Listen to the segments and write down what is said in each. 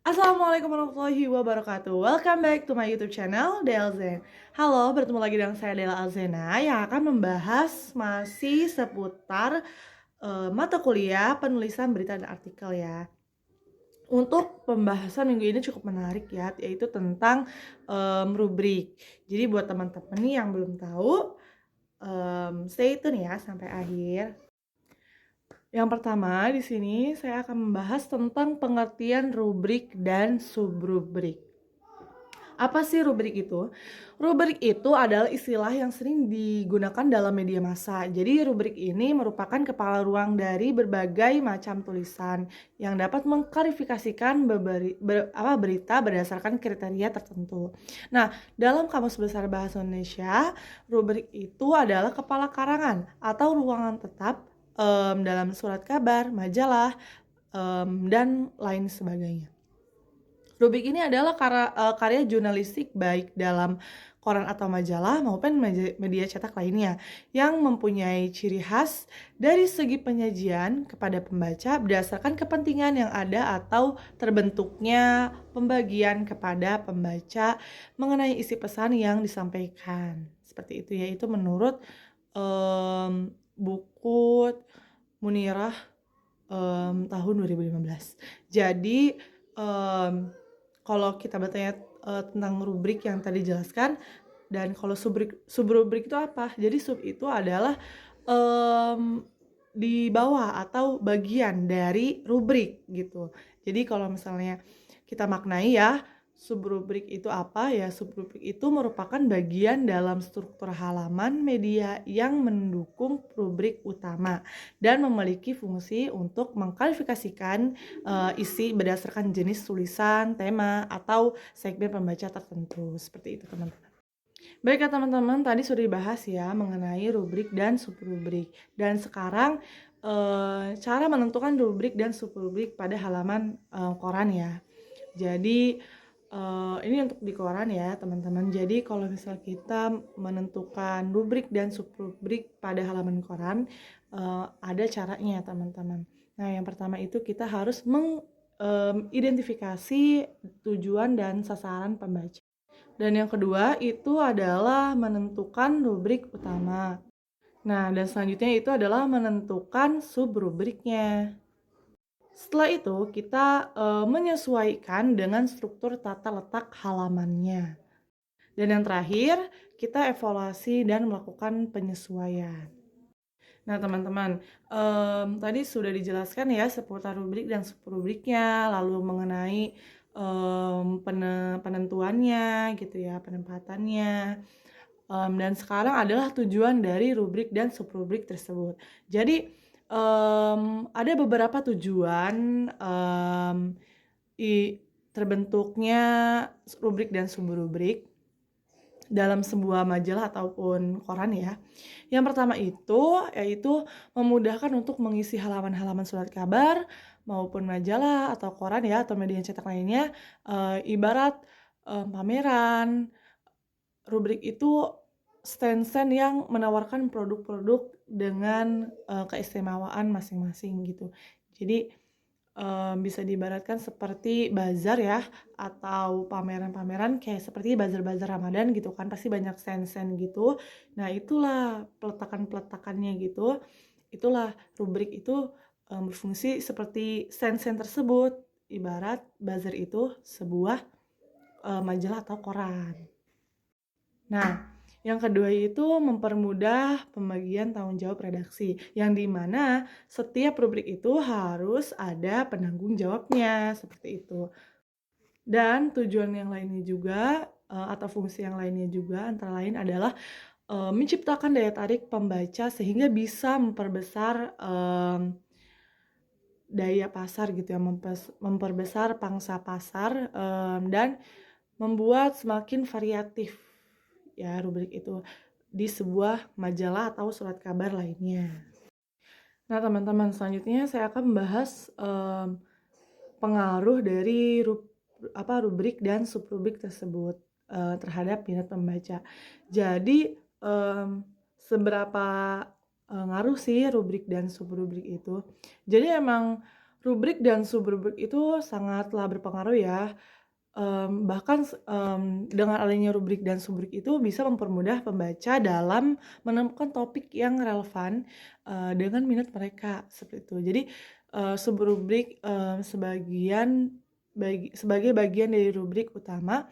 Assalamualaikum warahmatullahi wabarakatuh. Welcome back to my YouTube channel, Delzen. Halo, bertemu lagi dengan saya Dela Alzena yang akan membahas masih seputar mata kuliah penulisan berita dan artikel ya. Untuk pembahasan minggu ini cukup menarik ya, yaitu tentang rubrik. Jadi buat teman-teman nih yang belum tahu, stay tune ya sampai akhir. Yang pertama, di sini saya akan membahas tentang pengertian rubrik dan subrubrik. Apa sih rubrik itu? Rubrik itu adalah istilah yang sering digunakan dalam media massa. Jadi rubrik ini merupakan kepala ruang dari berbagai macam tulisan yang dapat mengklarifikasikan berita berdasarkan kriteria tertentu. Nah, dalam Kamus Besar Bahasa Indonesia, rubrik itu adalah kepala karangan atau ruangan tetap dalam surat kabar, majalah, dan lain sebagainya. Rubrik ini adalah karya jurnalistik baik dalam koran atau majalah maupun media cetak lainnya yang mempunyai ciri khas dari segi penyajian kepada pembaca berdasarkan kepentingan yang ada atau terbentuknya pembagian kepada pembaca mengenai isi pesan yang disampaikan. Seperti itu, yaitu menurut buku Munirah tahun 2015. Jadi kalau kita bertanya tentang rubrik yang tadi jelaskan, dan kalau subrubrik itu apa? Jadi sub itu adalah di bawah atau bagian dari rubrik gitu. Jadi kalau misalnya kita maknai ya, subrubrik itu apa ya? Subrubrik itu merupakan bagian dalam struktur halaman media yang mendukung rubrik utama dan memiliki fungsi untuk mengklarifikasikan isi berdasarkan jenis tulisan, tema, atau segmen pembaca tertentu. Seperti itu teman-teman. Baik ya teman-teman, tadi sudah dibahas ya mengenai rubrik dan subrubrik. Dan sekarang cara menentukan rubrik dan subrubrik pada halaman koran ya. Jadi ini untuk di koran ya teman-teman. Jadi kalau misal kita menentukan rubrik dan subrubrik pada halaman koran, ada caranya teman-teman. Nah yang pertama itu kita harus mengidentifikasi tujuan dan sasaran pembaca. Dan yang kedua itu adalah menentukan rubrik utama. Nah dan selanjutnya itu adalah menentukan subrubriknya. Setelah itu, kita menyesuaikan dengan struktur tata letak halamannya. Dan yang terakhir, kita evaluasi dan melakukan penyesuaian. Nah, teman-teman, tadi sudah dijelaskan ya seputar rubrik dan subrubriknya, lalu mengenai penentuannya gitu ya, penempatannya. Dan sekarang adalah tujuan dari rubrik dan subrubrik tersebut. Jadi, ada beberapa tujuan terbentuknya rubrik dan subrubrik dalam sebuah majalah ataupun koran ya. Yang pertama itu yaitu memudahkan untuk mengisi halaman-halaman surat kabar maupun majalah atau koran ya atau media cetak lainnya, ibarat pameran. Rubrik itu stand-stand yang menawarkan produk-produk dengan keistimewaan masing-masing gitu. Jadi bisa diibaratkan seperti bazar ya, atau pameran-pameran kayak seperti bazar-bazar Ramadan gitu kan, pasti banyak stand-stand gitu. Nah itulah peletakan-peletakannya gitu, itulah rubrik itu berfungsi seperti stand-stand tersebut, ibarat bazar itu sebuah majalah atau koran. Nah, yang kedua itu mempermudah pembagian tanggung jawab redaksi, yang dimana setiap rubrik itu harus ada penanggung jawabnya, seperti itu. Dan tujuan yang lainnya juga, atau fungsi yang lainnya juga antara lain adalah menciptakan daya tarik pembaca sehingga bisa memperbesar daya pasar gitu ya, memperbesar pangsa pasar, dan membuat semakin variatif ya rubrik itu di sebuah majalah atau surat kabar lainnya. Nah teman-teman, selanjutnya saya akan membahas pengaruh dari rubrik dan subrubrik tersebut terhadap minat pembaca. Jadi seberapa ngaruh sih rubrik dan subrubrik itu? Jadi emang Rubrik dan subrubrik itu sangatlah berpengaruh ya. Bahkan dengan adanya rubrik dan subruk itu bisa mempermudah pembaca dalam menemukan topik yang relevan, dengan minat mereka, seperti itu. Jadi, subrubrik, sebagai bagian dari rubrik utama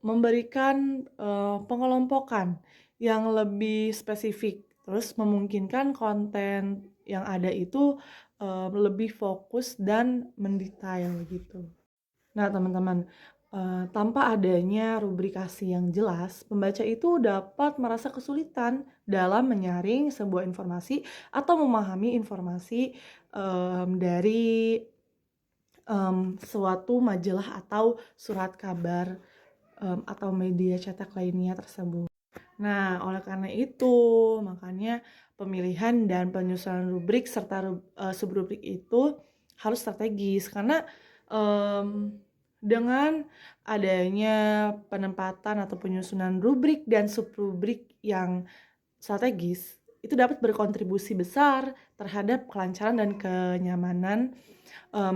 memberikan, pengelompokan yang lebih spesifik, terus memungkinkan konten yang ada itu, lebih fokus dan mendetail gitu. Nah, teman-teman, tanpa adanya rubrikasi yang jelas, pembaca itu dapat merasa kesulitan dalam menyaring sebuah informasi atau memahami informasi, dari, suatu majalah atau surat kabar, atau media cetak lainnya tersebut. Nah, oleh karena itu, makanya pemilihan dan penyusunan rubrik serta subrubrik itu harus strategis karena dengan adanya penempatan atau penyusunan rubrik dan subrubrik yang strategis, itu dapat berkontribusi besar terhadap kelancaran dan kenyamanan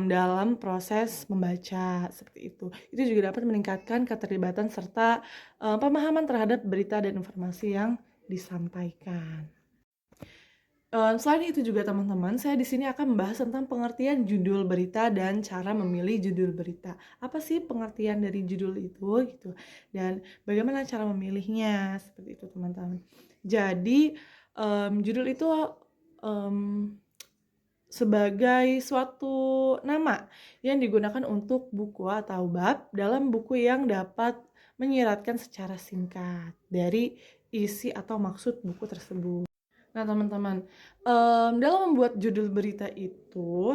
dalam proses membaca, seperti itu. Itu juga dapat meningkatkan keterlibatan serta pemahaman terhadap berita dan informasi yang disampaikan. Selain itu juga teman-teman, saya di sini akan membahas tentang pengertian judul berita dan cara memilih judul berita. Apa sih pengertian dari judul itu gitu, dan bagaimana cara memilihnya, seperti itu teman-teman. Jadi, judul itu, mmm, sebagai suatu nama yang digunakan untuk buku atau bab dalam buku yang dapat menyiratkan secara singkat dari isi atau maksud buku tersebut. Nah, teman-teman, dalam membuat judul berita itu,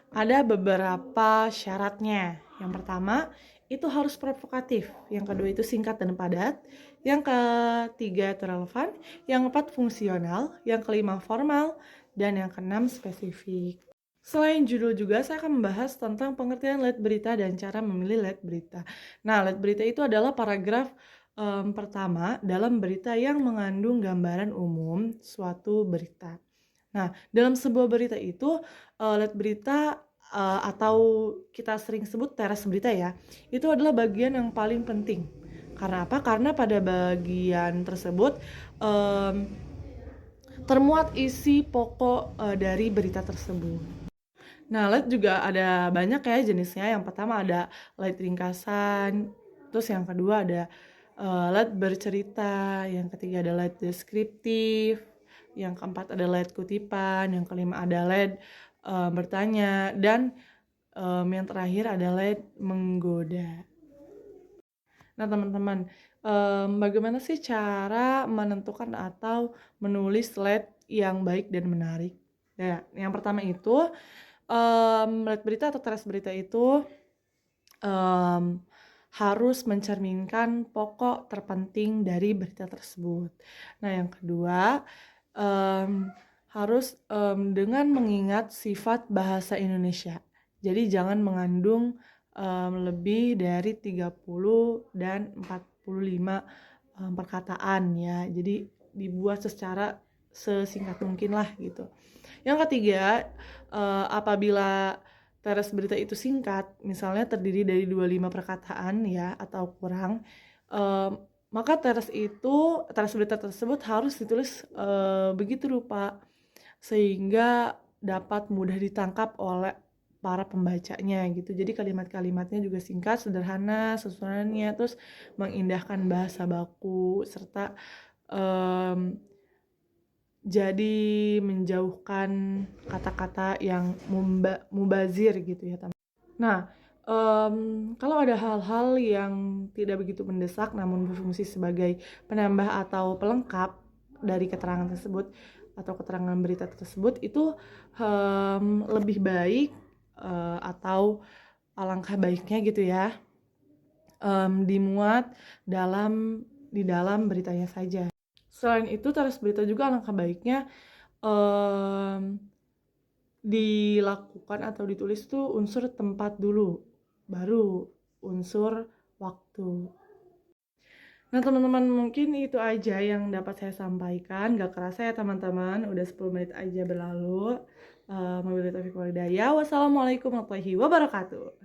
ada beberapa syaratnya. Yang pertama, itu harus provokatif. Yang kedua itu singkat dan padat. Yang ketiga itu relevan. Yang keempat fungsional. Yang kelima formal. Dan yang keenam spesifik. Selain judul juga, saya akan membahas tentang pengertian lead berita dan cara memilih lead berita. Nah, lead berita itu adalah paragraf pertama dalam berita yang mengandung gambaran umum suatu berita. Nah, dalam sebuah berita itu, lead berita atau kita sering sebut teras berita ya, itu adalah bagian yang paling penting. Karena apa? Karena pada bagian tersebut termuat isi pokok dari berita tersebut. Nah, lead juga ada banyak ya jenisnya. Yang pertama ada lead ringkasan, terus yang kedua ada lead bercerita, yang ketiga ada lead deskriptif, yang keempat ada lead kutipan, yang kelima ada lead bertanya, dan yang terakhir ada lead menggoda. Nah, teman-teman, bagaimana sih cara menentukan atau menulis lead yang baik dan menarik? Nah, yang pertama itu lead berita atau teras berita itu harus mencerminkan pokok terpenting dari berita tersebut. Nah, yang kedua harus dengan mengingat sifat bahasa Indonesia. Jadi jangan mengandung lebih dari 30 dan 45 perkataan ya. Jadi dibuat secara sesingkat mungkin lah gitu. Yang ketiga, apabila teras berita itu singkat, misalnya terdiri dari 25 perkataan ya atau kurang, maka teras berita tersebut harus ditulis begitu rupa sehingga dapat mudah ditangkap oleh para pembacanya gitu. Jadi kalimat-kalimatnya juga singkat, sederhana, susunannya, terus mengindahkan bahasa baku serta jadi menjauhkan kata-kata yang mubazir gitu ya teman. Nah, kalau ada hal-hal yang tidak begitu mendesak namun berfungsi sebagai penambah atau pelengkap dari keterangan tersebut atau keterangan berita tersebut, itu lebih baik atau alangkah baiknya gitu ya dimuat di dalam beritanya saja. Selain itu, teras berita juga alangkah baiknya dilakukan atau ditulis tuh unsur tempat dulu, baru unsur waktu. Nah, teman-teman, mungkin itu aja yang dapat saya sampaikan. Gak kerasa ya teman-teman, udah 10 menit aja berlalu. Wabillahi taufiq wal hidayah. Wassalamualaikum warahmatullahi wabarakatuh.